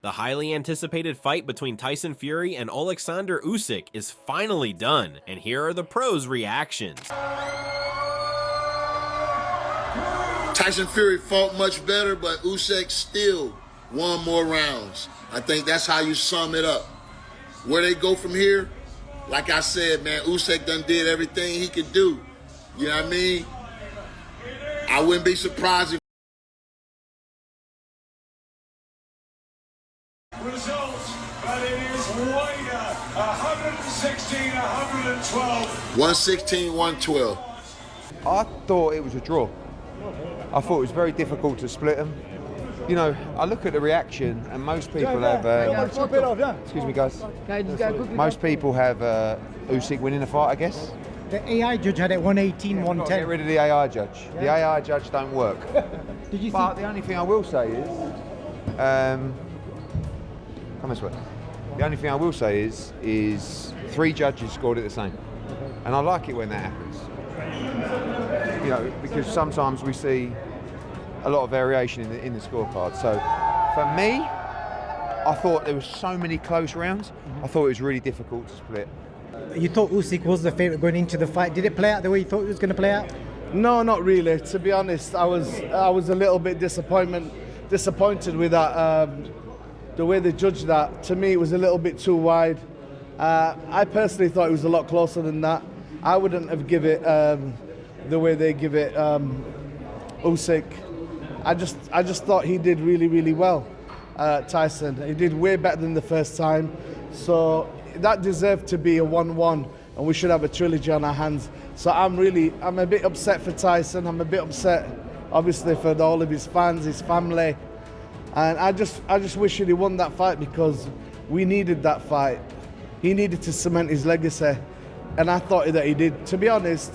The highly anticipated fight between Tyson Fury and Alexander Usyk is finally done, and here are the pros' reactions. Tyson Fury fought much better, but Usyk still won more rounds. I think that's how you sum it up. Where they go from here, like I said, man, Usyk done did everything he could do. You know what I mean? I wouldn't be surprised if results, but it is Hoya, 116, 112. 116, 112. I thought it was a draw. I thought it was very difficult to split them. You know, I look at the reaction, and most people have. Excuse me, guys. Most people have Usyk winning the fight, I guess. The AI judge had it 118, 110. Get rid of the AI judge. Yeah. The AI judge don't work. Did you But think? the only thing I will say is, come this way. The only thing I will say is 3 judges scored it the same, and I like it when that happens. You know, because sometimes we see a lot of variation in the scorecard. So for me, I thought there were so many close rounds. I thought it was really difficult to split. You thought Usyk was the favourite going into the fight. Did it play out the way you thought it was going to play out? No, not really. To be honest, I was a little bit disappointed with that. The way they judged that, to me, it was a little bit too wide. I personally thought it was a lot closer than that. I wouldn't have give it the way they give it Usyk. I just thought he did really, really well. Tyson, he did way better than the first time. So that deserved to be a 1-1, and we should have a trilogy on our hands. So I'm a bit upset for Tyson. I'm a bit upset, obviously, for all of his fans, his family, and I just wish he won that fight because we needed that fight. He needed to cement his legacy, and I thought that he did. To be honest,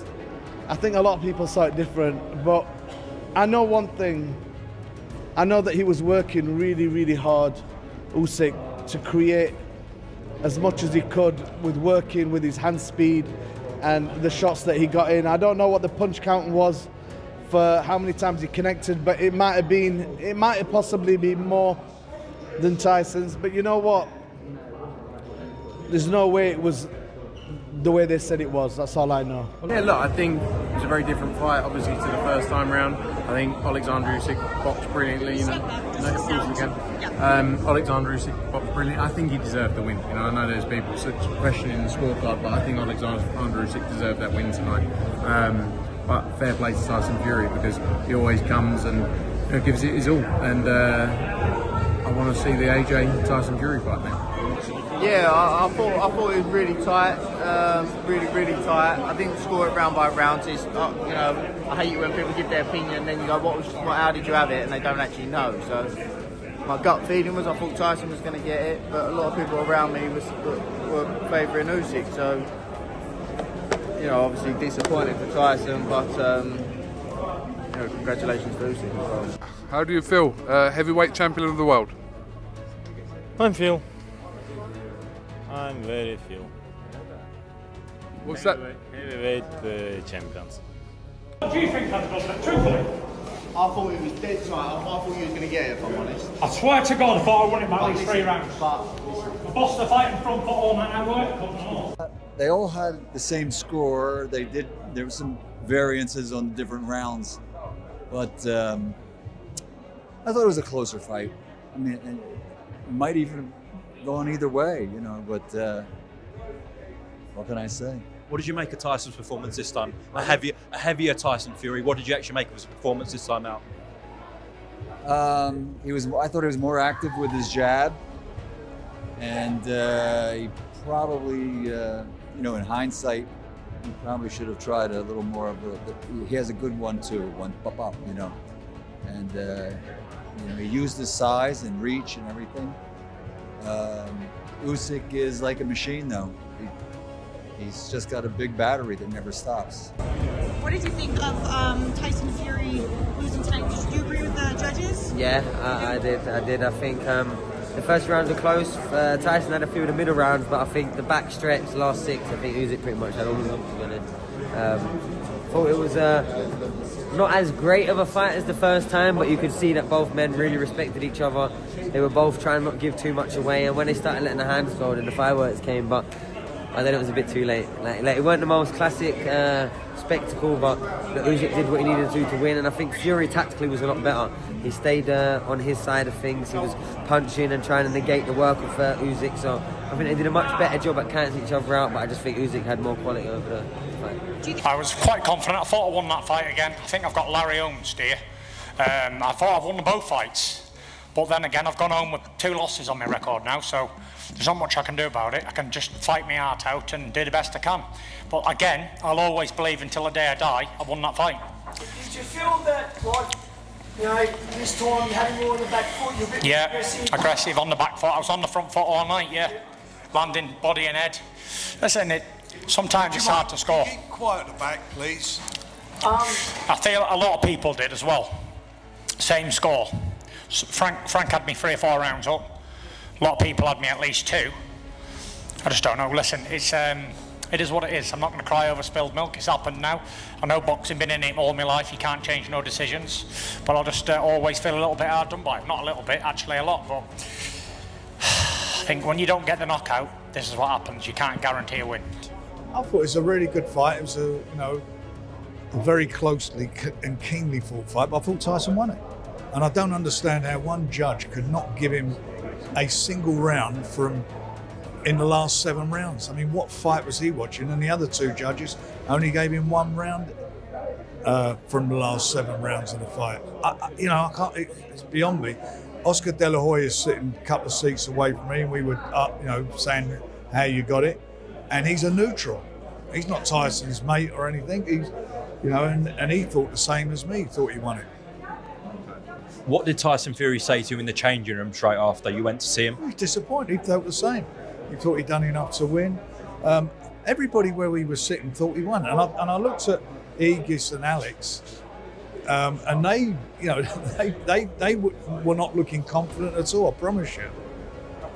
I think a lot of people saw it different, but I know one thing. I know that he was working really, really hard, Usyk, to create as much as he could with working with his hand speed and the shots that he got in. I don't know what the punch count was for how many times he connected, but it might have possibly been more than Tyson's. But you know what? There's no way it was the way they said it was. That's all I know. Yeah, look, I think it was a very different fight, obviously, to the first time round. I think Alexander Usyk boxed brilliantly. Of course we can. Alexander Usyk boxed brilliantly. I think he deserved the win. You know, I know there's people questioning the scorecard, but I think Alexander Usyk deserved that win tonight. But fair play to Tyson Fury because he always comes and gives it his all. And I want to see the AJ Tyson Fury fight now. Yeah, I thought it was really tight, really tight. I didn't score it round by round. It's, you know, I hate it when people give their opinion and then you go, how did you have it? And they don't actually know. So my gut feeling was I thought Tyson was going to get it, but a lot of people around me were favouring Usyk. So, you know, obviously disappointed for Tyson, but you know, congratulations to Usyk as well. How do you feel, heavyweight champion of the world? I'm very feel. What's that? Heavyweight champions. What do you think, Anton? Truthfully? I thought it was dead tight. I thought he was going to get it, if I'm honest. I swear to God, I thought I won it by at least 3 rounds. But I bossed the fight in front for all night. I worked on. They all had the same score. There were some variances on different rounds, but I thought it was a closer fight. I mean, it might even go on either way, you know, but what can I say? What did you make of Tyson's performance this time? A heavier Tyson Fury. What did you actually make of his performance this time out? I thought he was more active with his jab, and he probably, you know, in hindsight, he probably should have tried a little more of he has a good one too, one pop up, you know, and you know, he used his size and reach and everything. Usyk is like a machine, though. He's just got a big battery that never stops. What did you think of Tyson Fury losing tonight? Did you agree with the judges? yeah, I did. I think the first rounds were close. Tyson had a few of the middle rounds, but I think the back stretch, last 6, I think Usyk pretty much had all of them. Thought it was not as great of a fight as the first time, but you could see that both men really respected each other. They were both trying not to give too much away, and when they started letting the hands go, then the fireworks came, but then it was a bit too late. Like it weren't the most classic spectacle, but Usyk did what he needed to do to win, and I think Fury tactically was a lot better. He stayed on his side of things. He was punching and trying to negate the work of Usyk, so I think they did a much better job at cancelling each other out, but I just think Usyk had more quality over the fight. I was quite confident. I thought I won that fight again. I think I've got Larry Holmes here. I thought I've won both fights, but then again I've gone home with 2 losses on my record now, so there's not much I can do about it. I can just fight my heart out and do the best I can. But again, I'll always believe until the day I die I won that fight. Did you feel that, like, you know, this time you had him more on the back foot, you're a bit aggressive on the back foot. I was on the front foot all night, landing body and head. Listen, sometimes it's hard to score. Keep quiet at the back, please. I feel a lot of people did as well. Same score. Frank had me 3 or 4 rounds up. A lot of people had me at least 2. I just don't know. Listen, it is what it is. I'm not going to cry over spilled milk. It's happened now. I know boxing, been in it all my life. You can't change no decisions. But I'll just always feel a little bit hard done by. Not a little bit, actually a lot. But I think when you don't get the knockout, this is what happens. You can't guarantee a win. I thought it was a really good fight. It was a very closely and keenly fought fight, but I thought Tyson won it. And I don't understand how one judge could not give him a single round in the last 7 rounds. I mean, what fight was he watching? And the other 2 judges only gave him 1 round from the last 7 rounds of the fight. I can't. It's beyond me. Oscar De La Hoya is sitting a couple of seats away from me, and we were saying how you got it, and he's a neutral. He's not Tyson's mate or anything. He's, and he thought the same as me. He thought he won it. What did Tyson Fury say to you in the changing room straight after you went to see him? He was disappointed. He felt the same. He thought he'd done enough to win. Everybody where we were sitting thought he won. And I looked at Aegis and Alex, and they were not looking confident at all, I promise you.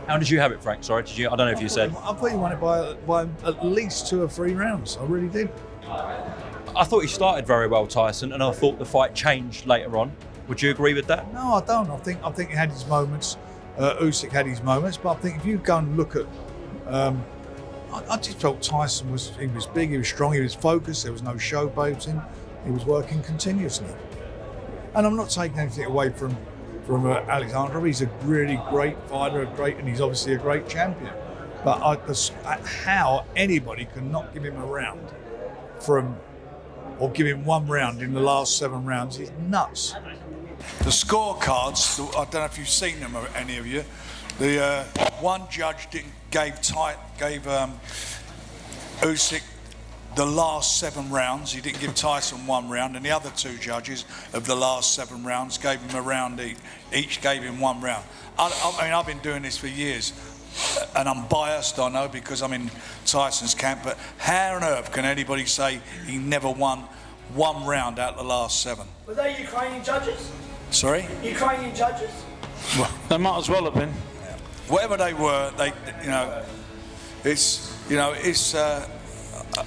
How did you have it, Frank? Sorry, I don't know if you said. I thought he won it by at least 2 or 3 rounds. I really did. I thought he started very well, Tyson, and I thought the fight changed later on. Would you agree with that? No, I don't. I think he had his moments. Usyk had his moments, but I think if you go and look at, I just felt Tyson was big, he was strong, he was focused. There was no showboating. He was working continuously. And I'm not taking anything away from Alexander. He's a really great fighter, and he's obviously a great champion. But how anybody can not give him a round or give him 1 round in the last 7 rounds is nuts. The scorecards, I don't know if you've seen them, any of you. The one judge gave Usyk the last 7 rounds. He didn't give Tyson 1 round, and the other 2 judges of the last 7 rounds gave him a round each. Each gave him 1 round. I mean, I've been doing this for years, and I'm biased, I know, because I'm in Tyson's camp. But how on earth can anybody say he never won 1 round out of the last 7? Were they Ukrainian judges? Sorry? Ukrainian judges? Well, they might as well have been. Whatever they were,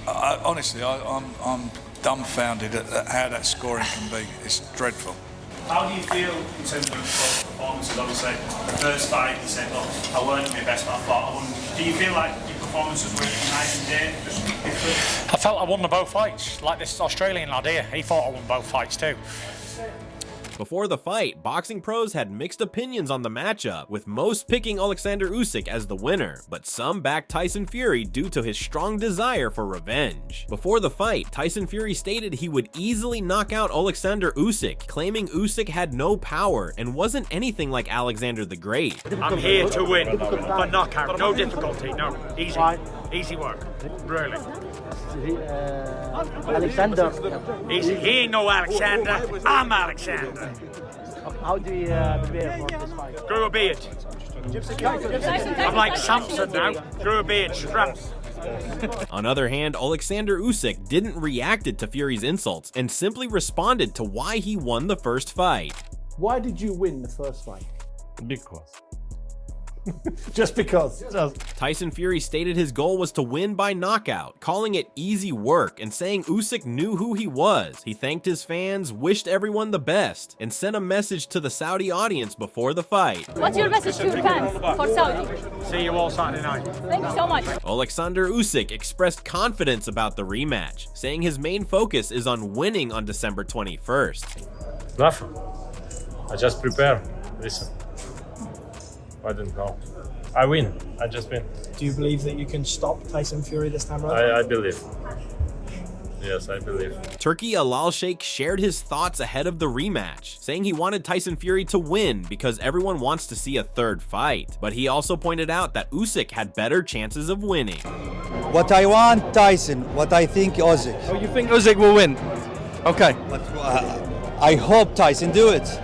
honestly, I'm dumbfounded at how that scoring can be. It's dreadful. How do you feel in terms of performances? Obviously, the first fight you said, look, I weren't my best, but I thought I won. Do you feel like your performances were night and day, just different? I felt I won both fights, like this Australian lad here. He thought I won both fights too. Before the fight, boxing pros had mixed opinions on the matchup, with most picking Alexander Usyk as the winner, but some backed Tyson Fury due to his strong desire for revenge. Before the fight, Tyson Fury stated he would easily knock out Alexander Usyk, claiming Usyk had no power and wasn't anything like Alexander the Great. I'm here to win, but knockout, no difficulty, no, easy work, really. Alexander. He ain't no Alexander, I'm Alexander. How do you prepare for this fight? Grew a beard. I'm like Samson now, grew a beard, straps. On the other hand, Alexander Usyk didn't react to Fury's insults and simply responded to why he won the first fight. Why did you win the first fight? Because Just because. Tyson Fury stated his goal was to win by knockout, calling it easy work and saying Usyk knew who he was. He thanked his fans, wished everyone the best, and sent a message to the Saudi audience before the fight. What's your message to your fans for Saudi? See you all Saturday night. Thank you so much. Alexander Usyk expressed confidence about the rematch, saying his main focus is on winning on December 21st. Nothing. I just prepare. Listen. I don't know. I win. I just win. Do you believe that you can stop Tyson Fury this time around? I believe. Yes, I believe. Turki Al Sheikh shared his thoughts ahead of the rematch, saying he wanted Tyson Fury to win because everyone wants to see a third fight. But he also pointed out that Usyk had better chances of winning. What I want, Tyson. What I think, Usyk. Oh, you think Usyk will win? Okay. But, I hope Tyson do it.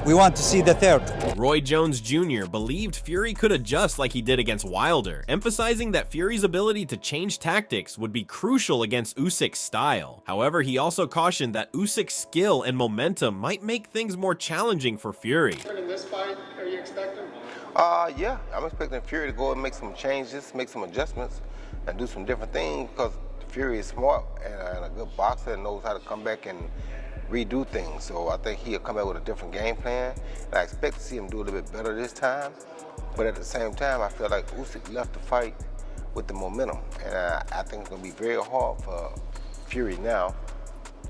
We want to see the third. Roy Jones Jr. believed Fury could adjust like he did against Wilder, emphasizing that Fury's ability to change tactics would be crucial against Usyk's style. However, he also cautioned that Usyk's skill and momentum might make things more challenging for Fury. In this fight, are you expecting? Yeah, I'm expecting Fury to go and make some changes, make some adjustments, and do some different things because Fury is smart and a good boxer and knows how to come back and redo things. So I think he'll come out with a different game plan. And I expect to see him do a little bit better this time. But at the same time, I feel like Usyk left the fight with the momentum. And I think it's going to be very hard for Fury now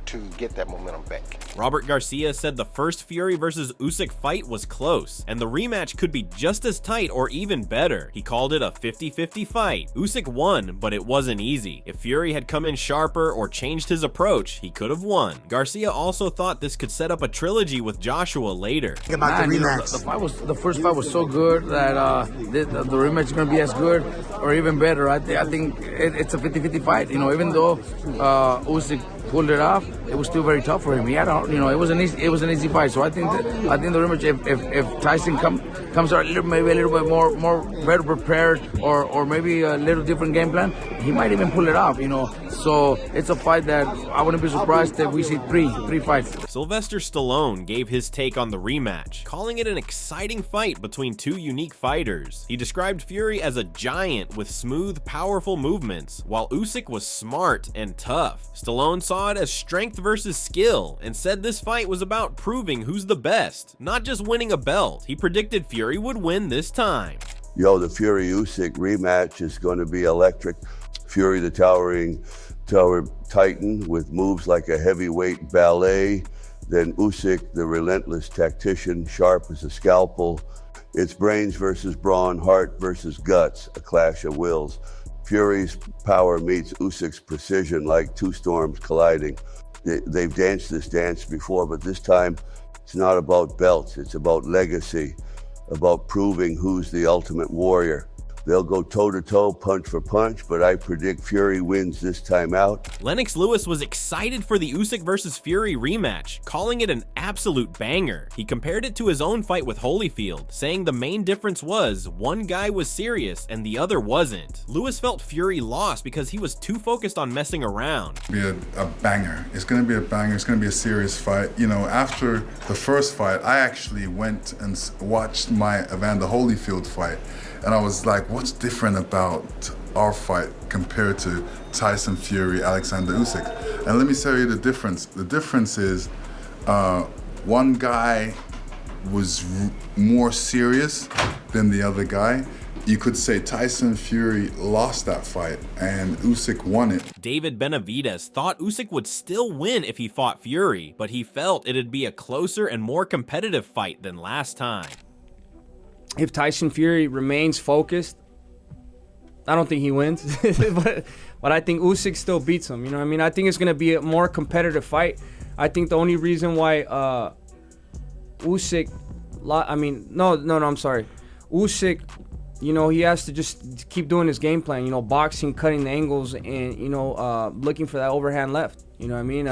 to get that momentum back. Robert Garcia said the first Fury versus Usyk fight was close, and the rematch could be just as tight or even better. He called it a 50-50 fight. Usyk won, but it wasn't easy. If Fury had come in sharper or changed his approach, he could have won. Garcia also thought this could set up a trilogy with Joshua later. About the rematch. The first fight was so good that the rematch is going to be as good or even better. I think it's a 50-50 fight. You know, even though Usyk pulled it off, it was still very tough for him. He had, it was an easy fight. So I think the rematch, if Tyson comes out maybe a little bit more better prepared or maybe a little different game plan, he might even pull it off. So it's a fight that I wouldn't be surprised that we see three fights. Sylvester Stallone gave his take on the rematch, calling it an exciting fight between two unique fighters. He described Fury as a giant with smooth, powerful movements, while Usyk was smart and tough. Stallone saw it as strength versus skill and said this fight was about proving who's the best, not just winning a belt. He predicted Fury would win this time. The Fury-Usyk rematch is going to be electric. Fury, the towering titan with moves like a heavyweight ballet. Then Usyk, the relentless tactician, sharp as a scalpel. It's brains versus brawn, heart versus guts, a clash of wills. Fury's power meets Usyk's precision like two storms colliding. They've danced this dance before, but this time it's not about belts, it's about legacy, about proving who's the ultimate warrior. They'll go toe-to-toe, punch for punch, but I predict Fury wins this time out. Lennox Lewis was excited for the Usyk versus Fury rematch, calling it an absolute banger. He compared it to his own fight with Holyfield, saying the main difference was one guy was serious and the other wasn't. Lewis felt Fury lost because he was too focused on messing around. Be a banger. It's going to be a banger. It's going to be a serious fight. After the first fight, I actually went and watched my Evander Holyfield fight. And I was like, what's different about our fight compared to Tyson Fury, Alexander Usyk? And let me tell you the difference. The difference is one guy was more serious than the other guy. You could say Tyson Fury lost that fight and Usyk won it. David Benavidez thought Usyk would still win if he fought Fury, but he felt it'd be a closer and more competitive fight than last time. If Tyson Fury remains focused, I don't think he wins, but I think Usyk still beats him. You know what I mean? I think it's going to be a more competitive fight. I think the only reason why Usyk, I'm sorry. Usyk, he has to just keep doing his game plan, boxing, cutting the angles, and, looking for that overhand left. You know what I mean?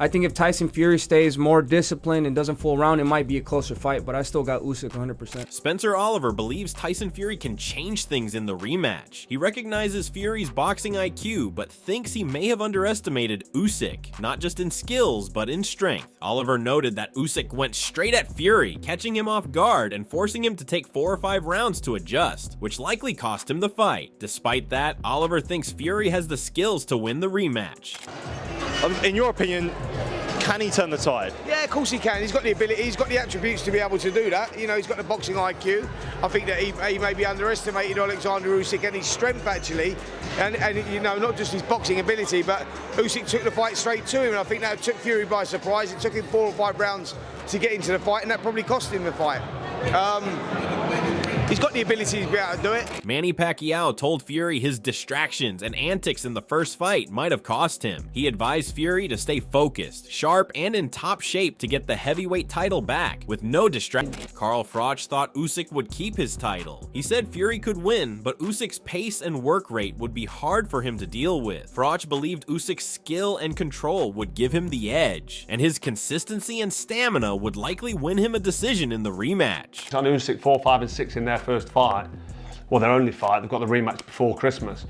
I think if Tyson Fury stays more disciplined and doesn't fool around, it might be a closer fight, but I still got Usyk 100%. Spencer Oliver believes Tyson Fury can change things in the rematch. He recognizes Fury's boxing IQ, but thinks he may have underestimated Usyk, not just in skills, but in strength. Oliver noted that Usyk went straight at Fury, catching him off guard and forcing him to take 4 or 5 rounds to adjust, which likely cost him the fight. Despite that, Oliver thinks Fury has the skills to win the rematch. In your opinion, can he turn the tide? Yeah, of course he can. He's got the ability, he's got the attributes to be able to do that. You know, he's got the boxing IQ. I think that he maybe underestimated Alexander Usyk and his strength, actually. And you know, not just his boxing ability, but Usyk took the fight straight to him, and I think that took Fury by surprise. It took him 4 or 5 rounds to get into the fight, and that probably cost him the fight. He's got the ability to be able to do it. Manny Pacquiao told Fury his distractions and antics in the first fight might have cost him. He advised Fury to stay focused, sharp, and in top shape to get the heavyweight title back, with no distraction. Carl Froch thought Usyk would keep his title. He said Fury could win, but Usyk's pace and work rate would be hard for him to deal with. Froch believed Usyk's skill and control would give him the edge, and his consistency and stamina would likely win him a decision in the rematch. On Usyk 4, 5, and 6 in their first fight, well, their only fight, they've got the rematch before Christmas.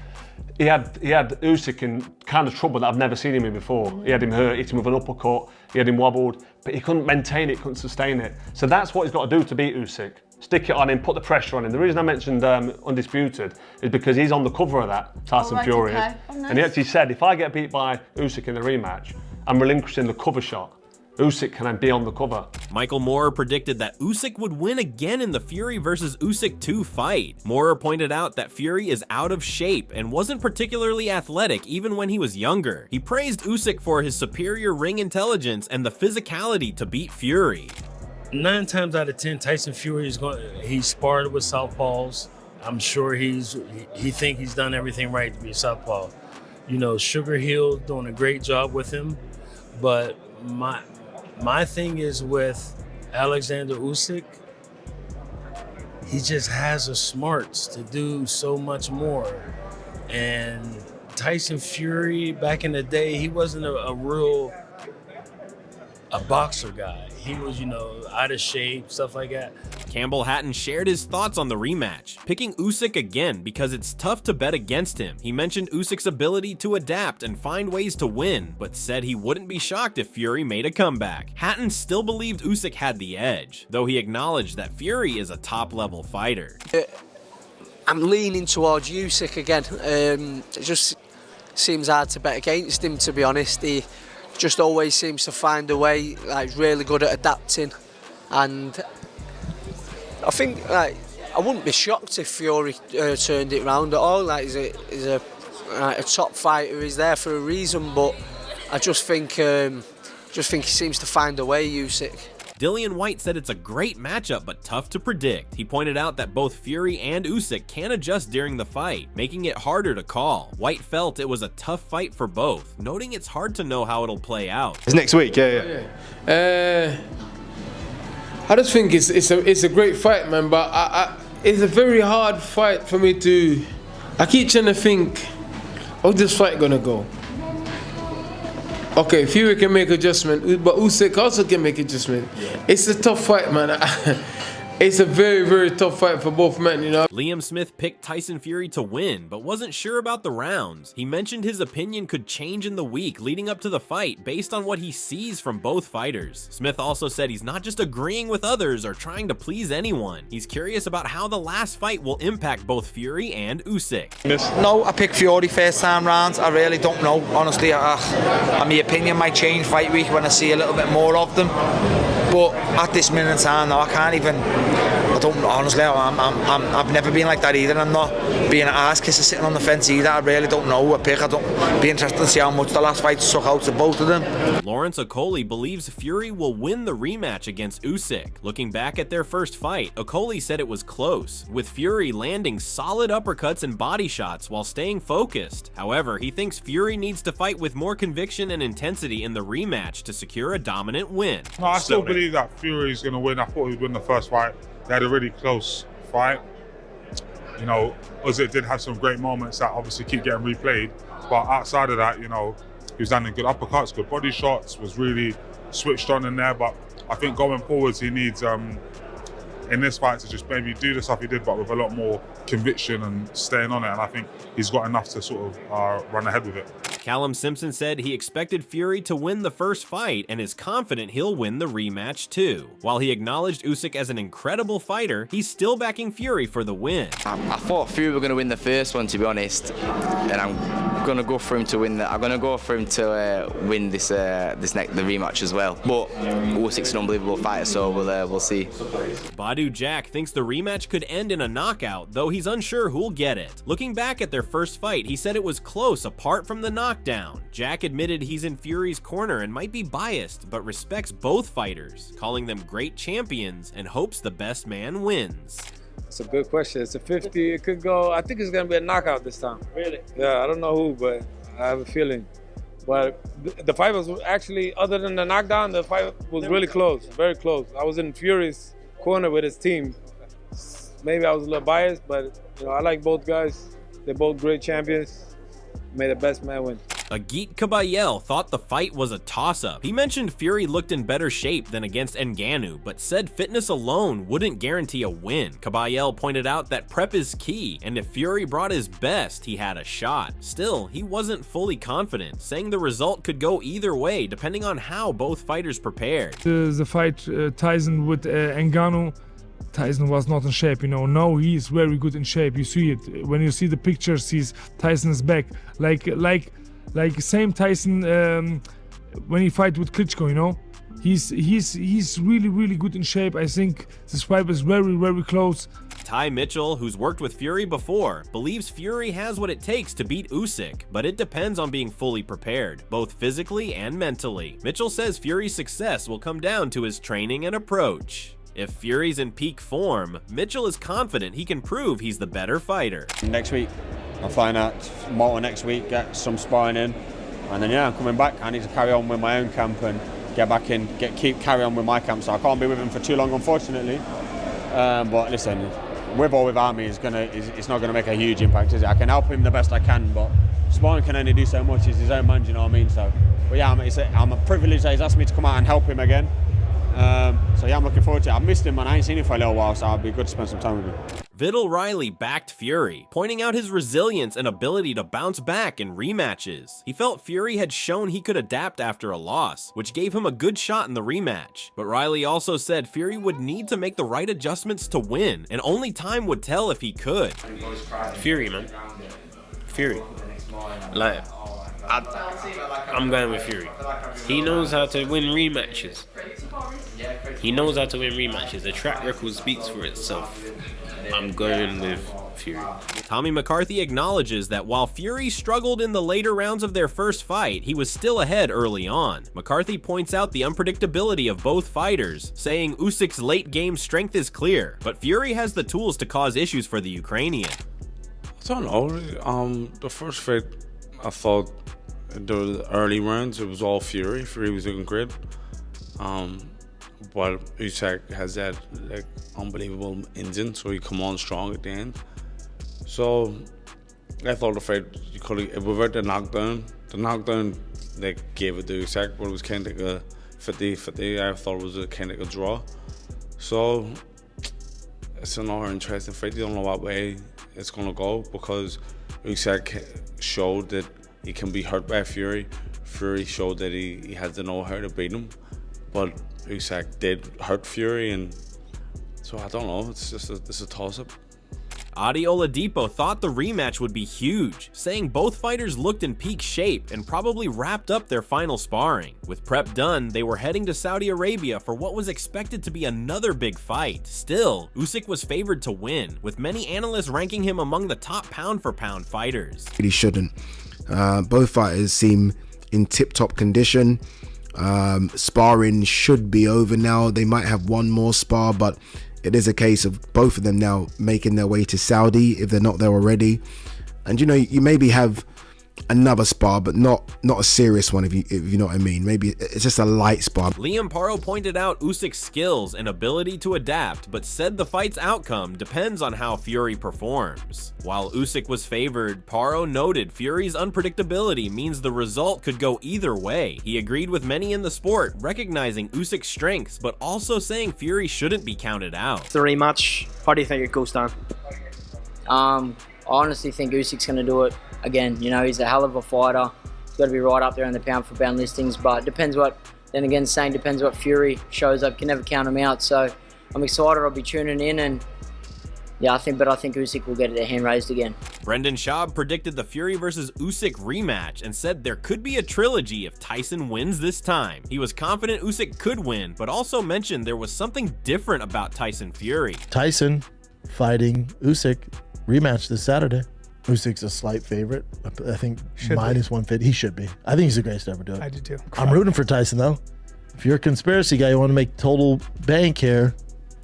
He had Usyk in kind of trouble that I've never seen him in before. He had him hurt, hit him with an uppercut, he had him wobbled, but he couldn't maintain it, couldn't sustain it. So that's what he's got to do to beat Usyk. Stick it on him, put the pressure on him. The reason I mentioned Undisputed is because he's on the cover of that, Tyson Fury. Okay. Oh, nice. And he actually said, if I get beat by Usyk in the rematch, I'm relinquishing the cover shot. Usyk can then be on the cover. Michael Moorer predicted that Usyk would win again in the Fury versus Usyk 2 fight. Moorer pointed out that Fury is out of shape and wasn't particularly athletic even when he was younger. He praised Usyk for his superior ring intelligence and the physicality to beat Fury. 9 times out of 10, Tyson Fury he's sparred with southpaws. I'm sure he think he's done everything right to be a southpaw. You know, Sugar Hill doing a great job with him, but my thing is with Alexander Usyk, he just has the smarts to do so much more. And Tyson Fury, back in the day, he wasn't a real boxer guy. He was, you know, out of shape, stuff like that. Campbell Hatton shared his thoughts on the rematch, picking Usyk again because it's tough to bet against him. He mentioned Usyk's ability to adapt and find ways to win, but said he wouldn't be shocked if Fury made a comeback. Hatton still believed Usyk had the edge, though he acknowledged that Fury is a top-level fighter. I'm leaning towards Usyk again. It just seems hard to bet against him, to be honest. He just always seems to find a way, like really good at adapting, and I think I wouldn't be shocked if Fury turned it round at all. Like he's a top fighter, he's there for a reason, but I just think he seems to find a way, Usyk. Dillian White said it's a great matchup but tough to predict. He pointed out that both Fury and Usyk can adjust during the fight, making it harder to call. White felt it was a tough fight for both, noting it's hard to know how it'll play out. It's next week, yeah. I just think it's a great fight, man, but it's a very hard fight for me to... I keep trying to think, how's this fight gonna go? Okay, Fury can make adjustment, but Usyk also can make adjustment. Yeah. It's a tough fight, man. It's a very, very tough fight for both men, you know. Liam Smith picked Tyson Fury to win, but wasn't sure about the rounds. He mentioned his opinion could change in the week leading up to the fight based on what he sees from both fighters. Smith also said he's not just agreeing with others or trying to please anyone. He's curious about how the last fight will impact both Fury and Usyk. No, I picked Fury first time round. I really don't know, honestly. My opinion might change fight week when I see a little bit more of them. But at this minute in time, no, I can't even. I don't honestly. I've never been like that either. I'm not being an ass kisser sitting on the fence either. I really don't know what pick. I don't be interested to see how much the last fight stuck out to both of them. Lawrence Okoli believes Fury will win the rematch against Usyk. Looking back at their first fight, Okoli said it was close, with Fury landing solid uppercuts and body shots while staying focused. However, he thinks Fury needs to fight with more conviction and intensity in the rematch to secure a dominant win. No, I still believe that Fury's going to win. I thought he would win the first fight. They had a really close fight. You know, Usyk did have some great moments that obviously keep getting replayed. But outside of that, you know, He was landing good uppercuts, good body shots, was really switched on in there. But I think going forwards, he needs in this fight to just maybe do the stuff he did, but with a lot more conviction and staying on it. And I think he's got enough to sort of run ahead with it. Callum Simpson said he expected Fury to win the first fight and is confident he'll win the rematch too. While he acknowledged Usyk as an incredible fighter, he's still backing Fury for the win. I thought Fury were going to win the first one, to be honest, and I'm going to go for him to win that. I'm going to go for him to win the rematch as well. But Usyk's an unbelievable fighter, so we'll see. Badu Jack thinks the rematch could end in a knockout, though he's unsure who'll get it. Looking back at their first fight, he said it was close apart from the knockdown. Jack admitted he's in Fury's corner and might be biased, but respects both fighters, calling them great champions and hopes the best man wins. It's a good question. It's a 50. It could go. I think it's going to be a knockout this time. Really? Yeah, I don't know who, but I have a feeling. But the fight was actually, other than the knockdown, the fight was really close, very close. I was in Fury's corner with his team. Maybe I was a little biased, but I like both guys. They're both great champions. May the best man win. Agit Kabayel thought the fight was a toss-up. He mentioned Fury looked in better shape than against Ngannou, but said fitness alone wouldn't guarantee a win. Kabayel pointed out that prep is key, and if Fury brought his best, he had a shot. Still, he wasn't fully confident, saying the result could go either way depending on how both fighters prepared. The fight Tyson with Ngannou, Tyson was not in shape, Now he is very good in shape. You see it when you see the pictures. Tyson's back, like same Tyson when he fight with Klitschko. He's really good in shape. I think this fight was very close. Ty Mitchell, who's worked with Fury before, believes Fury has what it takes to beat Usyk, but it depends on being fully prepared, both physically and mentally. Mitchell says Fury's success will come down to his training and approach. If Fury's in peak form, Mitchell is confident he can prove he's the better fighter. Next week, I'm flying out to Malta next week, get some sparring in, and then I'm coming back. I need to carry on with my own camp and get back in, carry on with my camp. So I can't be with him for too long, unfortunately. But listen, with or without me, it's not going to make a huge impact, is it? I can help him the best I can, but sparring can only do so much. He's his own man, you know what I mean? So, but yeah, I'm a privilege that he's asked me to come out and help him again. So yeah, I'm looking forward to it. I've missed him and I ain't seen him for a little while, so it'll be good to spend some time with him. Vidal Riley backed Fury, pointing out his resilience and ability to bounce back in rematches. He felt Fury had shown he could adapt after a loss, which gave him a good shot in the rematch. But Riley also said Fury would need to make the right adjustments to win, and only time would tell if he could. Fury, man. Fury. I'm going with Fury. He knows how to win rematches. The track record speaks for itself. I'm going with Fury. Tommy McCarthy acknowledges that while Fury struggled in the later rounds of their first fight, he was still ahead early on. McCarthy points out the unpredictability of both fighters, saying Usyk's late game strength is clear, but Fury has the tools to cause issues for the Ukrainian. I don't know. The first fight, I thought the early rounds, it was all Fury. Fury was looking great. But Usyk has that unbelievable engine, so he come on strong at the end. So I thought the fight, without the knockdown they gave it to Usyk, but it was kind of like a 50-50. I thought it was kind of like a draw. So it's another interesting fight. You don't know what way it's going to go, because Usyk showed that he can be hurt by Fury. Fury showed that he has to know how to beat him, but Usyk did hurt Fury, and so I don't know. It's a toss-up. Adi Oladipo thought the rematch would be huge, saying both fighters looked in peak shape and probably wrapped up their final sparring. With prep done, they were heading to Saudi Arabia for what was expected to be another big fight. Still, Usyk was favored to win, with many analysts ranking him among the top pound-for-pound fighters. He shouldn't. Both fighters seem in tip-top condition. Sparring should be over now. They might have one more spar, but it is a case of both of them now making their way to Saudi if they're not there already. And you maybe have another spar, but not a serious one, if you know what I mean. Maybe it's just a light spar. Liam Paro pointed out Usyk's skills and ability to adapt, but said the fight's outcome depends on how Fury performs. While Usyk was favored, Paro noted Fury's unpredictability means the result could go either way. He agreed with many in the sport, recognizing Usyk's strengths, but also saying Fury shouldn't be counted out. The rematch, how do you think it goes down? I honestly think Usyk's going to do it again. You know, he's a hell of a fighter. He's got to be right up there in the pound for pound listings, but depends what Fury shows up. Can never count him out. So I'm excited. I'll be tuning in, and yeah, I think Usyk will get their hand raised again. Brendan Schaub predicted the Fury versus Usyk rematch and said there could be a trilogy if Tyson wins this time. He was confident Usyk could win, but also mentioned there was something different about Tyson Fury. Tyson fighting Usyk rematch this Saturday. Usyk's a slight favorite. I think minus 150. He should be. I think he's the greatest to ever do it. I do too. I'm rooting for Tyson though. If you're a conspiracy guy, you want to make total bank here.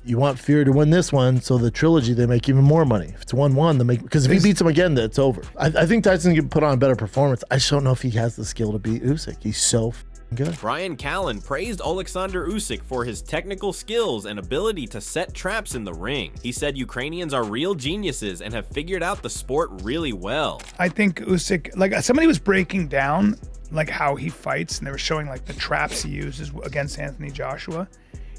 You want Fury to win this one, so the trilogy, they make even more money. If it's 1-1, they make, because if he beats him again, that's over. I think Tyson can put on a better performance. I just don't know if he has the skill to beat Usyk. He's so good. Brian Callen praised Alexander Usyk for his technical skills and ability to set traps in the ring. He said Ukrainians are real geniuses and have figured out the sport really well. I think Usyk, like somebody was breaking down like how he fights, and they were showing like the traps he uses against Anthony Joshua.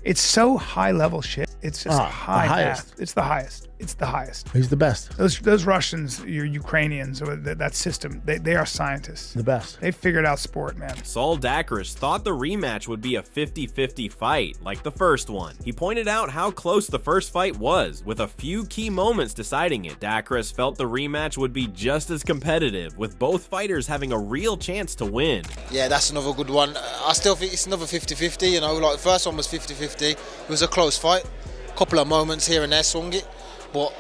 It's so high level shit. It's just high highest. math. It's the highest. It's the highest. He's the best. Those Russians, your Ukrainians, or that system, they are scientists. The best. They figured out sport, man. Saul Dakris thought the rematch would be a 50-50 fight, like the first one. He pointed out how close the first fight was, with a few key moments deciding it. Dakris felt the rematch would be just as competitive, with both fighters having a real chance to win. Yeah, that's another good one. I still think it's another 50-50, you know, like the first one was 50-50. It was a close fight. A couple of moments here and there swung it, but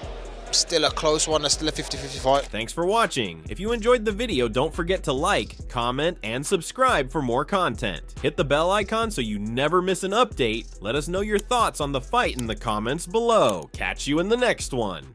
still a close one, still a 50-50 fight. Thanks for watching. If you enjoyed the video, don't forget to like, comment, and subscribe for more content. Hit the bell icon so you never miss an update. Let us know your thoughts on the fight in the comments below. Catch you in the next one.